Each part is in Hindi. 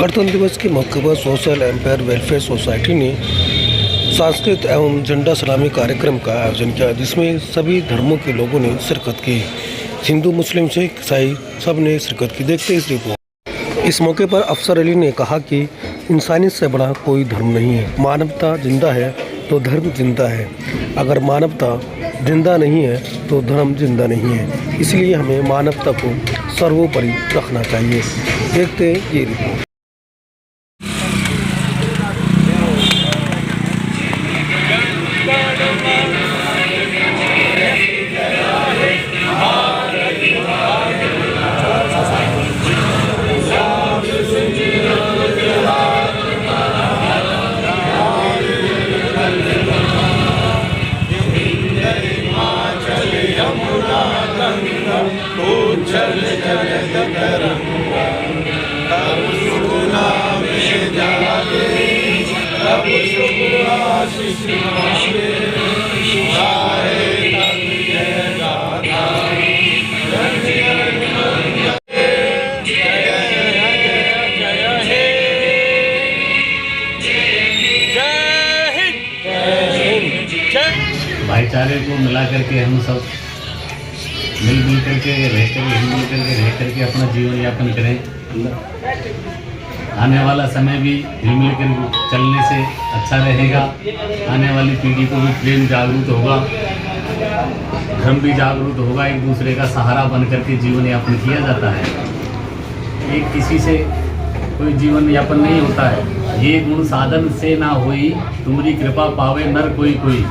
गणतंत्र दिवस के मौके पर सोशल एम्पायर वेलफेयर सोसाइटी ने सांस्कृतिक एवं झंडा सलामी कार्यक्रम का आयोजन किया, जिसमें सभी धर्मों के लोगों ने शिरकत की। हिंदू, मुस्लिम, सिख, ईसाई सब ने शिरकत की। देखते इस रिपोर्ट। इस मौके पर अफसर अली ने कहा कि इंसानियत से बड़ा कोई धर्म नहीं है। मानवता जिंदा है तो धर्म जिंदा है। अगर मानवता जिंदा नहीं है तो धर्म जिंदा नहीं है। इसलिए हमें मानवता को सर्वोपरि रखना चाहिए। देखते ये रिपोर्ट। भाईचारे को मिला करके हम सब मिल करके रह करके अपना जीवन यापन करें। आने वाला समय भी मिल कर चलने से अच्छा रहेगा। आने वाली पीढ़ी को भी प्रेम जागरूक होगा, धर्म भी जागरूक होगा। एक दूसरे का सहारा बन करके जीवन यापन किया जाता है। एक किसी से कोई जीवन यापन नहीं होता है। ये गुण साधन से ना होई, तुम्हारी कृपा पावे नर कोई कोई।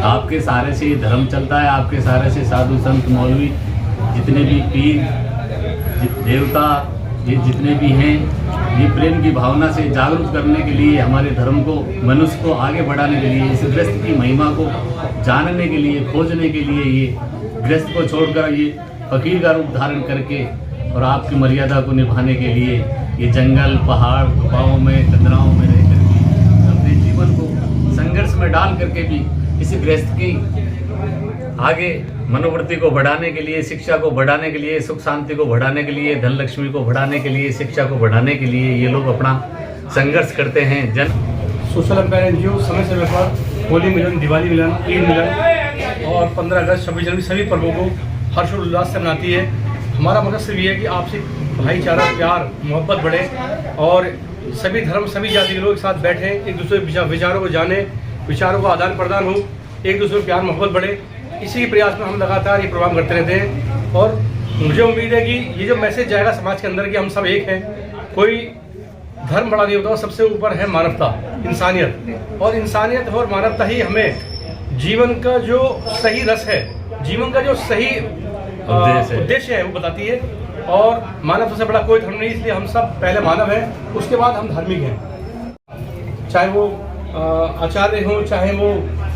आपके सहारे से ये धर्म चलता है, आपके सहारे से साधु संत मौलवी जितने भी पीर देवता ये जितने भी हैं, ये प्रेम की भावना से जागरूक करने के लिए, हमारे धर्म को, मनुष्य को आगे बढ़ाने के लिए, इस गृहस्थ की महिमा को जानने के लिए, खोजने के लिए, ये गृहस्थ को छोड़कर ये फकीर का रूप धारण करके और आपकी मर्यादा को निभाने के लिए ये जंगल, पहाड़, गुफाओं में, कंदराओं में रह करके अपने जीवन को संघर्ष में डाल करके भी इस गृहस्थ की आगे मनोवृत्ति को बढ़ाने के लिए, शिक्षा को बढ़ाने के लिए, सुख शांति को बढ़ाने के लिए, धन लक्ष्मी को बढ़ाने के लिए, शिक्षा को बढ़ाने के लिए ये लोग अपना संघर्ष करते हैं। सोशल एम्पायर एनजीओ समय समय पर होली मिलन, दिवाली मिलन, ईद मिलन और 15 अगस्त, 26 जनवरी सभी पर्वों को हर्षोल्लास से मनाती है। हमारा मकसद सिर्फ ये है कि आपसी भाईचारा, प्यार, मोहब्बत बढ़े और सभी धर्म, सभी जाति के लोग एक साथ बैठें, एक दूसरे विचारों को जाने, विचारों का आदान प्रदान हो, एक दूसरे में प्यार मोहब्बत बढ़े। इसी के प्रयास में हम लगातार ये प्रोग्राम करते रहते हैं और मुझे उम्मीद है कि ये जो मैसेज जाएगा समाज के अंदर कि हम सब एक हैं, कोई धर्म बड़ा नहीं होता, सबसे ऊपर है मानवता, इंसानियत। और इंसानियत और मानवता ही हमें जीवन का जो सही रस है, जीवन का जो सही उद्देश्य है वो बताती है। और मानवता से बड़ा कोई धर्म नहीं, इसलिए हम सब पहले मानव हैं, उसके बाद हम धार्मिक हैं। चाहे वो आचार्य हो, चाहे वो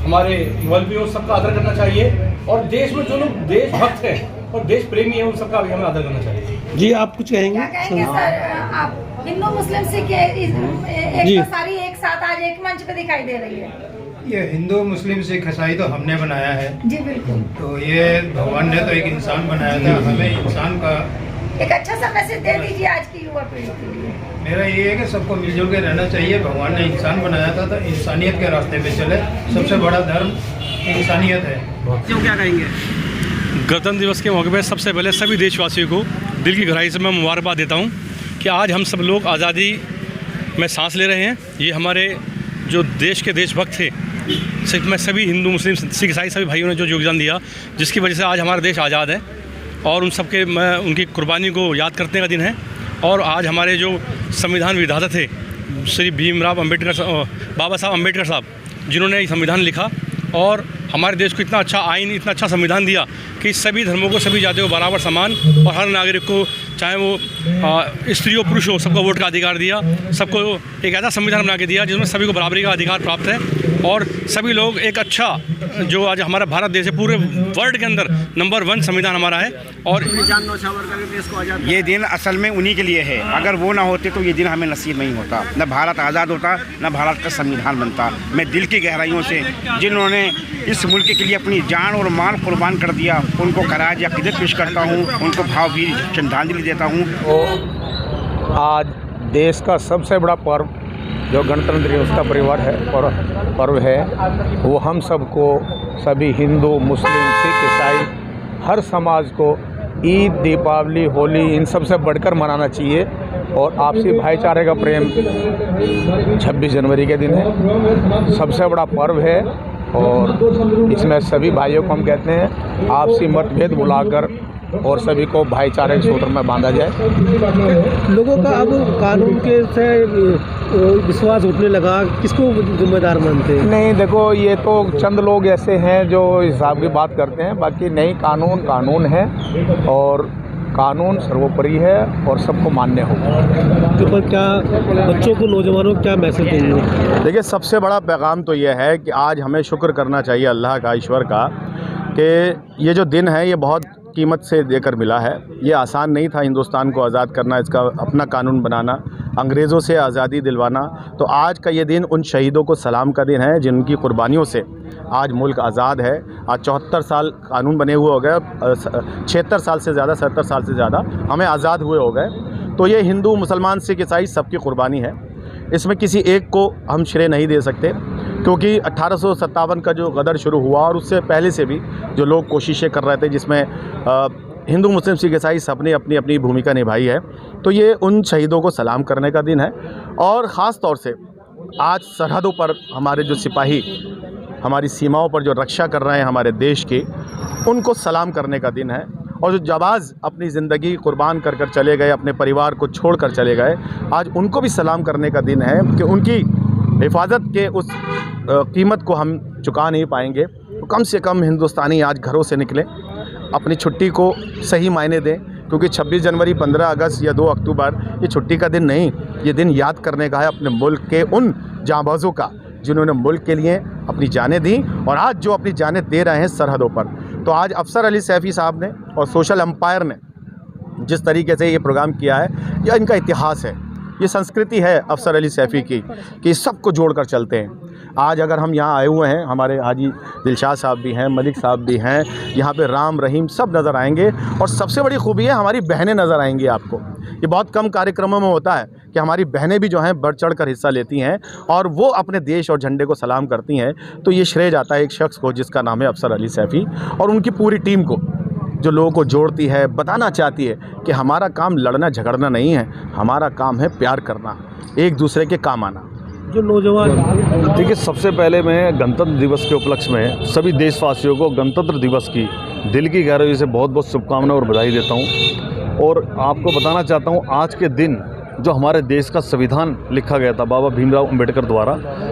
हमारे मौलवी हो, सबका आदर करना चाहिए। और देश में जो लोग देशभक्त हैं और देश प्रेमी हैं, उन सबका भी हमें आदर करना चाहिए। जी, आप कुछ कहेंगे? क्या कहेंगे सर? आप हिंदू मुस्लिम सिख एक सारी एक साथ आज एक मंच पे दिखाई दे रही है। ये हिंदू, मुस्लिम, सिख, ईसाई तो हमने बनाया है। जी बिल्कुल। तो ये भगवान ने तो एक इंसान बनाया था, हमें इंसान का एक अच्छा सा मैसेज दे दीजिए आज की युवा पीढ़ी के लिए। मेरा ये है कि सबको मिलजुल के रहना चाहिए। भगवान ने इंसान बनाया था तो इंसानियत के रास्ते पे चले। सबसे बड़ा धर्म इंसानियत है। क्यों, क्या कहेंगे? गणतंत्र दिवस के मौके पर सबसे पहले सभी देशवासियों को दिल की गहराई से मैं मुबारकबाद देता हूँ कि आज हम सब लोग आज़ादी में सांस ले रहे हैं। ये हमारे जो देश के देशभक्त थे, सिर्फ मैं सभी हिंदू, मुस्लिम, सिख, ईसाई सभी भाइयों ने जो योगदान दिया, जिसकी वजह से आज हमारा देश आज़ाद है। और उन सबके मैं उनकी कुर्बानी को याद करने का दिन है। और आज हमारे जो संविधान विधाता थे श्री भीमराव अम्बेडकर, बाबा साहब अम्बेडकर साहब, जिन्होंने संविधान लिखा और हमारे देश को इतना अच्छा आइन, इतना अच्छा संविधान दिया कि सभी धर्मों को, सभी जातियों को बराबर समान और हर नागरिक को, चाहे वो स्त्री हो पुरुष हो, सबको वोट का अधिकार दिया। सबको एक ऐसा संविधान बना के दिया जिसमें सभी को बराबरी का अधिकार प्राप्त है और सभी लोग एक अच्छा, जो आज हमारा भारत देश है, पूरे वर्ल्ड के अंदर नंबर 1 संविधान हमारा है। और ये दिन असल में उन्हीं के लिए है। अगर वो ना होते तो ये दिन हमें नसीब नहीं होता, न भारत आज़ाद होता, न भारत का संविधान बनता। मैं दिल की गहराइयों से जिन्होंने इस मुल्क के लिए अपनी जान और माल कुर्बान कर दिया, उनको खराज अक़ीदत पेश करता हूँ, उनको भावभीनी श्रद्धांजलि देता हूँ। आज देश का सबसे बड़ा पर्व जो गणतंत्र दिवस का पर्व है वो हम सबको, सभी हिंदू, मुस्लिम, सिख, ईसाई, हर समाज को ईद, दीपावली, होली इन सब से बढ़कर मनाना चाहिए। और आपसी भाईचारे का प्रेम 26 जनवरी के दिन है, सबसे बड़ा पर्व है और इसमें सभी भाइयों को हम कहते हैं आपसी मतभेद भुलाकर और सभी को भाईचारे के सूत्र में बांधा जाए। लोगों का अब कानून के से विश्वास उठने लगा, किसको जिम्मेदार मानते हैं? नहीं, देखो ये तो चंद लोग ऐसे हैं जो हिसाब की बात करते हैं, बाकी नहीं, कानून कानून है और कानून सर्वोपरि है और सबको मान्य होगा। तो पर क्या बच्चों को, नौजवानों को क्या मैसेज देंगे? देखिए, सबसे बड़ा पैगाम तो ये है कि आज हमें शुक्र करना चाहिए अल्लाह का, ईश्वर का, कि ये जो दिन है ये बहुत कीमत से देकर मिला है। ये आसान नहीं था हिंदुस्तान को आज़ाद करना, इसका अपना कानून बनाना, अंग्रेज़ों से आज़ादी दिलवाना। तो आज का ये दिन उन शहीदों को सलाम का दिन है जिनकी कुर्बानियों से आज मुल्क आज़ाद है। आज 74 साल कानून बने हुए हो गए, 76 साल से ज़्यादा, 70 साल से ज़्यादा हमें आज़ाद हुए हो गए। तो ये हिंदू, मुसलमान, सिख, ईसाई सबकी कुर्बानी है। इसमें किसी एक को हम श्रेय नहीं दे सकते, क्योंकि 1857 का जो गदर शुरू हुआ और उससे पहले से भी जो लोग कोशिशें कर रहे थे, जिसमें हिंदू, मुस्लिम, सिख, ईसाई सबने अपनी अपनी भूमिका निभाई है। तो ये उन शहीदों को सलाम करने का दिन है। और ख़ास तौर से आज सरहदों पर हमारे जो सिपाही हमारी सीमाओं पर जो रक्षा कर रहे हैं हमारे देश की, उनको सलाम करने का दिन है। और जो जाबाज़ अपनी ज़िंदगी कुर्बान कर कर चले गए, अपने परिवार को छोड़ कर चले गए, आज उनको भी सलाम करने का दिन है कि उनकी हिफाजत के उस कीमत को हम चुका नहीं पाएंगे। तो कम से कम हिंदुस्तानी आज घरों से निकलें, अपनी छुट्टी को सही मायने दें, क्योंकि 26 जनवरी, 15 अगस्त या 2 अक्टूबर ये छुट्टी का दिन नहीं, ये दिन याद करने का है अपने मुल्क के उन जांबाजों का जिन्होंने मुल्क के लिए अपनी जानें दी और आज जो अपनी जानें दे रहे हैं सरहदों पर। तो आज अफसर अली सैफ़ी साहब ने और सोशल एम्पायर ने जिस तरीके से ये प्रोग्राम किया है, यह इनका इतिहास है, ये संस्कृति है अफसर अली सैफ़ी की, कि सबको जोड़कर चलते हैं। आज अगर हम यहाँ आए हुए हैं, हमारे हाजी दिलशाद साहब भी हैं, मलिक साहब भी हैं, यहाँ पे राम, रहीम सब नज़र आएंगे। और सबसे बड़ी खूबी है हमारी बहनें नज़र आएंगी आपको। ये बहुत कम कार्यक्रमों में होता है कि हमारी बहनें भी जो हैं बढ़ चढ़ कर हिस्सा लेती हैं और वो अपने देश और झंडे को सलाम करती हैं। तो ये श्रेय जाता है एक शख्स को जिसका नाम है अफसर अली सैफ़ी, और उनकी पूरी टीम को, जो लोगों को जोड़ती है, बताना चाहती है कि हमारा काम लड़ना झगड़ना नहीं है, हमारा काम है प्यार करना, एक दूसरे के काम आना। जो नौजवान, देखिए, सबसे पहले मैं गणतंत्र दिवस के उपलक्ष्य में सभी देशवासियों को गणतंत्र दिवस की दिल की गहराई से बहुत बहुत शुभकामनाएं और बधाई देता हूं। और आपको बताना चाहता हूं, आज के दिन जो हमारे देश का संविधान लिखा गया था बाबा भीमराव अंबेडकर द्वारा,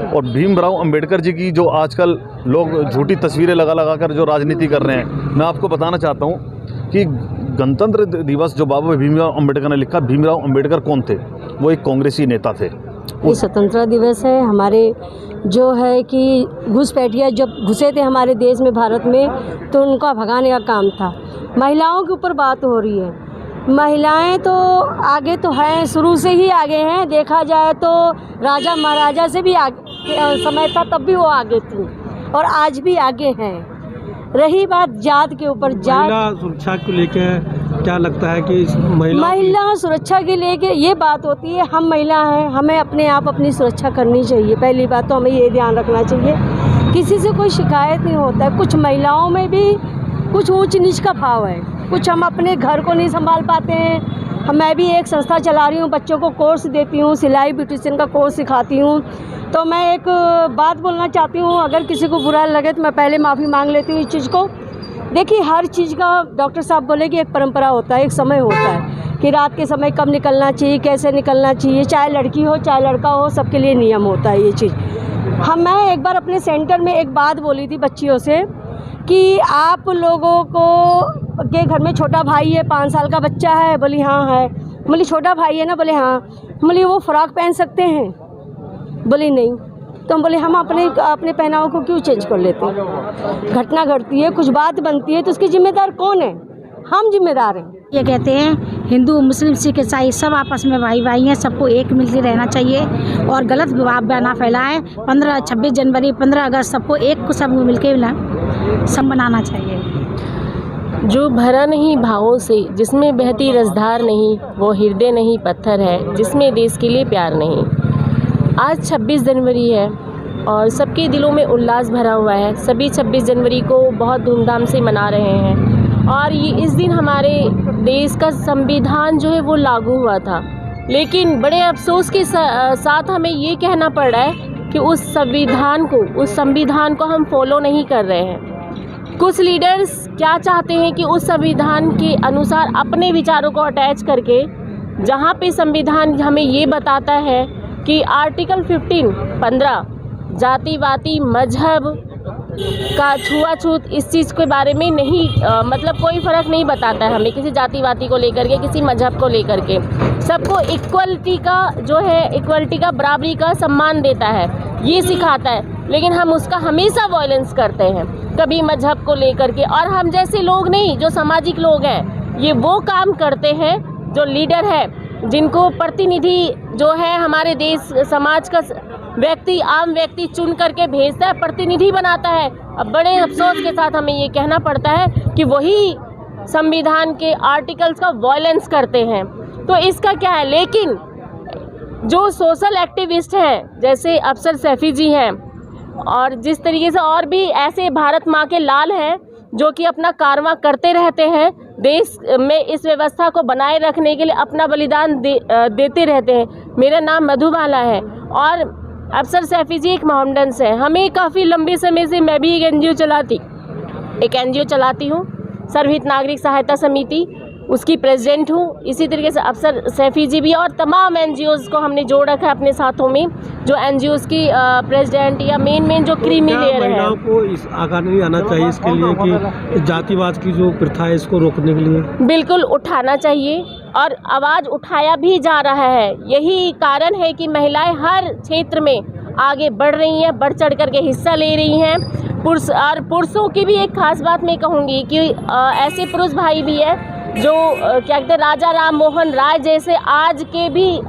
और भीमराव अंबेडकर जी की जो आजकल लोग झूठी तस्वीरें लगा लगा कर जो राजनीति कर रहे हैं, मैं आपको बताना चाहता हूं कि गणतंत्र दिवस जो बाबा भीमराव अंबेडकर ने लिखा, भीमराव अंबेडकर कौन थे? वो एक कांग्रेसी नेता थे। ये स्वतंत्रता दिवस है हमारे, जो है कि घुसपैठिया जब घुसे थे हमारे देश में, भारत में, तो उनका भगाने का काम था। महिलाओं के ऊपर बात हो रही है। महिलाएं तो आगे तो हैं, शुरू से ही आगे हैं। देखा जाए तो राजा महाराजा से भी आगे समय था, तब भी वो आगे थी और आज भी आगे हैं। रही बात जात के ऊपर, जात सुरक्षा को लेकर क्या लगता है कि महिला सुरक्षा के लेके ये बात होती है, हम महिला हैं, हमें अपने आप अपनी सुरक्षा करनी चाहिए। पहली बात तो हमें ये ध्यान रखना चाहिए, किसी से कोई शिकायत नहीं होता है। कुछ महिलाओं में भी कुछ ऊंच नीच का भाव है, कुछ हम अपने घर को नहीं संभाल पाते हैं। मैं भी एक संस्था चला रही हूँ, बच्चों को कोर्स देती हूँ, सिलाई ब्यूटिशियन का कोर्स सिखाती हूँ। तो मैं एक बात बोलना चाहती हूँ, अगर किसी को बुरा लगे तो मैं पहले माफ़ी मांग लेती हूँ इस चीज़ को। देखिए, हर चीज़ का डॉक्टर साहब बोले कि एक परंपरा होता है, एक समय होता है कि रात के समय कब निकलना चाहिए, कैसे निकलना चाहिए, चाहे लड़की हो चाहे लड़का हो, सबके लिए नियम होता है ये चीज़। मैं एक बार अपने सेंटर में एक बात बोली थी बच्चियों से कि आप लोगों को के घर में छोटा भाई है, 5 साल का बच्चा है? बोली हाँ है। बोली छोटा भाई है ना? बोले हाँ। बोली वो फ्रॉक पहन सकते हैं? बोली नहीं। तो हम बोले हम अपने पहनाव को क्यों चेंज कर लेते हैं? घटना घटती है, कुछ बात बनती है, तो उसके जिम्मेदार कौन है? हम जिम्मेदार हैं। ये कहते हैं हिंदू, मुस्लिम, सिख, ईसाई सब आपस में भाई भाई हैं, सबको एक मिलकर रहना चाहिए और गलत विवाह ना फैलाएं। 26 जनवरी, 15 अगस्त सबको एक को सब मिलकर सब मनाना चाहिए। जो भरा नहीं भावों से, जिसमें बहती रसधार नहीं, वो हृदय नहीं पत्थर है, जिसमें देश के लिए प्यार नहीं। आज 26 जनवरी है और सबके दिलों में उल्लास भरा हुआ है। सभी 26 जनवरी को बहुत धूमधाम से मना रहे हैं और ये इस दिन हमारे देश का संविधान जो है वो लागू हुआ था। लेकिन बड़े अफसोस के साथ हमें ये कहना पड़ रहा है कि उस संविधान को हम फॉलो नहीं कर रहे हैं। कुछ लीडर्स क्या चाहते हैं कि उस संविधान के अनुसार अपने विचारों को अटैच करके, जहाँ पे संविधान हमें ये बताता है कि आर्टिकल 15 जातिवादी मजहब का छुआछूत, इस चीज़ के बारे में नहीं मतलब कोई फ़र्क नहीं बताता है हमें किसी जातिवादी को लेकर के, किसी मजहब को लेकर के। सबको इक्वलिटी का बराबरी का सम्मान देता है, ये सिखाता है। लेकिन हम उसका हमेशा वॉयलेंस करते हैं, कभी मजहब को लेकर के। और हम जैसे लोग नहीं, जो सामाजिक लोग हैं, ये वो काम करते हैं जो लीडर है, जिनको प्रतिनिधि जो है हमारे देश समाज का व्यक्ति, आम व्यक्ति चुन करके भेजता है, प्रतिनिधि बनाता है। अब बड़े अफसोस के साथ हमें ये कहना पड़ता है कि वही संविधान के आर्टिकल्स का वॉयलेंस करते हैं। तो इसका क्या है? लेकिन जो सोशल एक्टिविस्ट हैं, जैसे अफसर सैफी जी हैं, और जिस तरीके से और भी ऐसे भारत माँ के लाल हैं जो कि अपना कारवां करते रहते हैं, देश में इस व्यवस्था को बनाए रखने के लिए अपना बलिदान देते रहते हैं। मेरा नाम मधुबाला है और अफसर सैफी जी एक माउंटेन्स है। हमें काफ़ी लंबे समय से मैं भी एक एनजीओ चलाती हूँ, सर्वहित नागरिक सहायता समिति, उसकी प्रेसिडेंट हूँ। इसी तरीके से अफसर सैफी जी भी और तमाम एनजीओज़ को हमने जोड़ रखा है अपने साथों में, जो एनजीओज़ की प्रेसिडेंट या मेन जो क्रीमी लेयर है। महिलाओं को इस आगे नहीं आना चाहिए इसके लिए कि जातिवाद की जो प्रथा है इसको रोकने के लिए? बिल्कुल उठाना चाहिए और आवाज़ उठाया भी जा रहा है। यही कारण है कि महिलाएं हर क्षेत्र में आगे बढ़ रही हैं, बढ़ चढ़ करके हिस्सा ले रही हैं। पुरुषों की भी एक खास बात मैं कहूँगी कि ऐसे पुरुष भाई भी है जो क्या कहते हैं, राजा राम मोहन राय जैसे आज के भी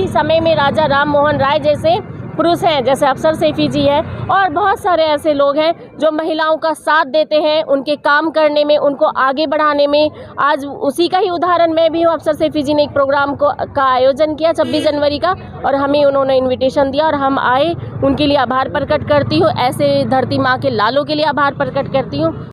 समय में राजा राम मोहन राय जैसे पुरुष हैं, जैसे अफसर सैफी जी है और बहुत सारे ऐसे लोग हैं जो महिलाओं का साथ देते हैं, उनके काम करने में, उनको आगे बढ़ाने में। आज उसी का ही उदाहरण मैं भी हूँ। अफसर सैफी जी ने एक प्रोग्राम का आयोजन किया 26 जनवरी का और हमें उन्होंने इन्विटेशन दिया और हम आए। उनके लिए आभार प्रकट करती हूँ, ऐसे धरती माँ के लालों के लिए आभार प्रकट करती हूँ।